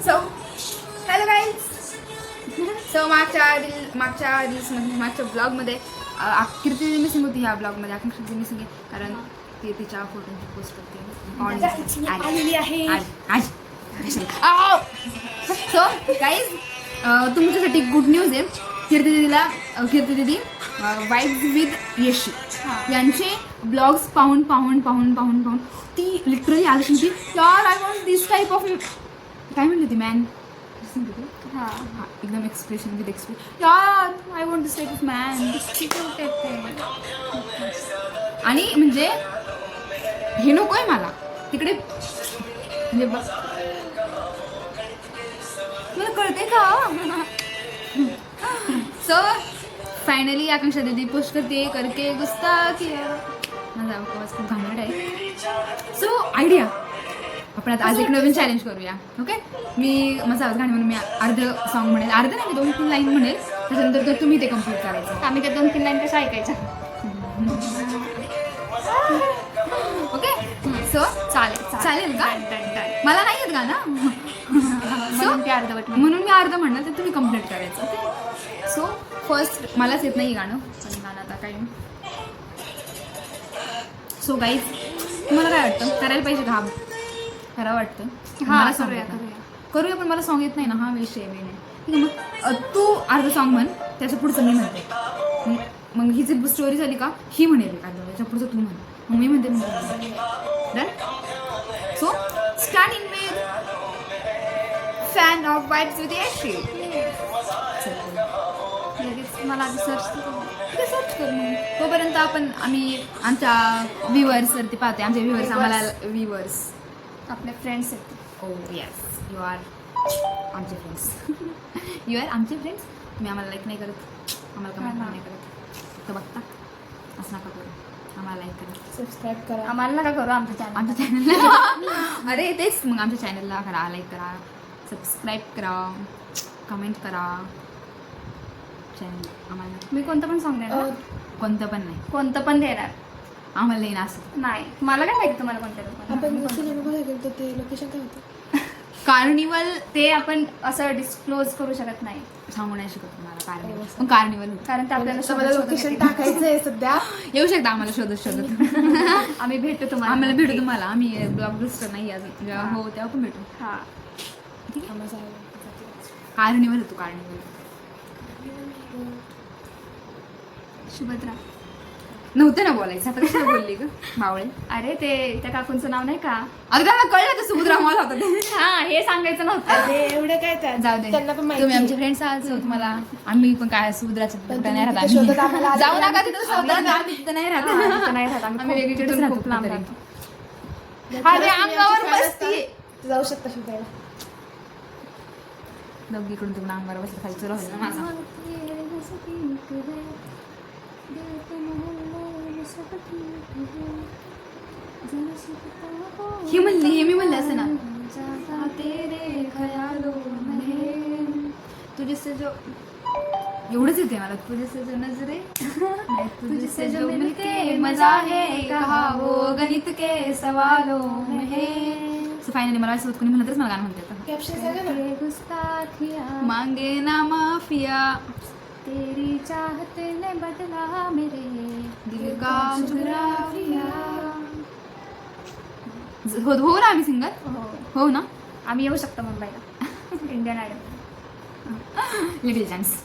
So hello guys. So मागच्या ब्लॉगमध्ये कीर्ती missing होती. ह्या ब्लॉगमध्ये कीर्ती मिसिंग आहे कारण ती तिच्या फोटोची पोस्ट करते आलेली आहे. सो गाईज तुमच्यासाठी गुड न्यूज आहे. कीर्ती दिदी वाईब्स विथ यशी यांचे ब्लॉग्स पाहून ती लिटरली आली होती यार I want this type of काय म्हणली ती मॅन हां एकदम एक्सप्रेशन विथ एक्सप्रेशन यार I want this type of man आणि म्हणजे हे नको आहे मला तिकडे म्हणजे बस मला कळते का. सो फायनली आकांक्षा दीदी पोस्ट करके गुस्सा किया. माझा आवाज खूप घाणेरडा आहे. सो आयडिया आपण आता आज एक नवीन चॅलेंज करूया. ओके मी माझा आवाज घाणे म्हणून मी अर्ध सॉन्ग म्हणेल. अर्ध नाही मी 2-3 लाईन म्हणेल. त्याच्यानंतर तर तुम्ही ते कम्प्लीट करायचं. आम्ही त्या 2-3 लाईन कशा ऐकायच्या. ओके सो चालेल का. मला नाही येत गाणं म्हणून मी अर्ध म्हणणार तर तुम्ही कम्प्लीट करायचं. ओके सो फर्स्ट मलाच येत नाही गाणं पण गाणं आता काय. सो गाईज तुम्हाला काय वाटतं करायला पाहिजे का. खरं वाटतं मला सॉन्ग करूया पण मला सॉन्ग येत नाही ना. हा विषय आहे ठीक आहे. मग तू अर्ध सॉन्ग म्हण त्याच्या पुढचं मी म्हणते. मग ही जी स्टोरी झाली का ही म्हणेल त्याच्या पुढचं तू म्हण मग मी म्हणते done. So starting with fan of vibes with Yeshi. मला आधी सर्च करू तोपर्यंत आम्ही आमच्या व्ह्युअर्सवरती पाहते. आमचे व्ह्युअर्स आम्हाला व्ह्युअर्स आपले फ्रेंड्स आहेत. ओ येस यू आर आमचे फ्रेंड्स. यू आर आमचे फ्रेंड्स. तुम्ही आम्हाला लाईक नाही करत आम्हाला कमेंट नाही करत तर बघता असं नका करू. आम्हाला लाईक करा सबस्क्राईब करा. आम्हाला नका करू आमच्या चॅनलला. अरे तेच मग आमच्या चॅनलला करा लाईक करा सबस्क्राईब करा कमेंट करा. चॅनल आम्हाला मी कोणतं पण सॉन्ग देणार. कोणतं पण नाही कोणतं पण देणार आम्हाला येईन असं नाही. मला काय माहिती तुम्हाला कोणत्या लोकेशन काय होतं. कार्निवल ते आपण असं डिस्क्लोज करू शकत नाही. सांगू नाही शकत तुम्हाला पण कार्निवल कारण ते आपल्याला लोकेशन टाकायचं आहे सध्या. येऊ शकता आम्हाला शोधत आम्ही भेटू तुम्हाला आम्ही ब्लॉग लिस्टर नाही अजून जेव्हा हो तेव्हा पण भेटू. हां ठीक आहे. कार्निवल होतो कार्निवल. सुभद्रा नव्हतं ना बोलायचं आता कशाला बोलली ग मावळे. अरे ते त्या काकूंचं नाव नाही का. अरे त्यांना कळलं तर सुभद्रा मला होता. हा हे सांगायचं नव्हतं. एवढं काय जाऊ दे तुम्ही आमचे फ्रेंड्स आहात. तुम्हाला आम्ही पण काय सुभद्राच्या नाही राहत. जाऊ नका तिथं नाही राहत. आम्ही वेगळीकडे खूप लांब राहतो. अंगावर बसती जाऊ शकता शोधायला. दोघीकडून तुम्हाला अंगावर बसलं खायचं राहिलं माझा. हे मी म्हणले असं ना तेरे खयालों में तुझसे जो एवढंच येते मला. तुझसे जो नजरे तुझसे जो मिलके मजा है कहा वो गणित के सवालों में है. सो फायनली मला असं कोणी म्हणलं तरच मला गाणं म्हणते. मांगे ना माफिया तेरी चाहत ने बदला मेरे दिल का जुराफिया. हो ना आम्ही सिंगर हो ना. आम्ही येऊ शकतो मुंबईला इंडियन आयडल लिटिल चान्स.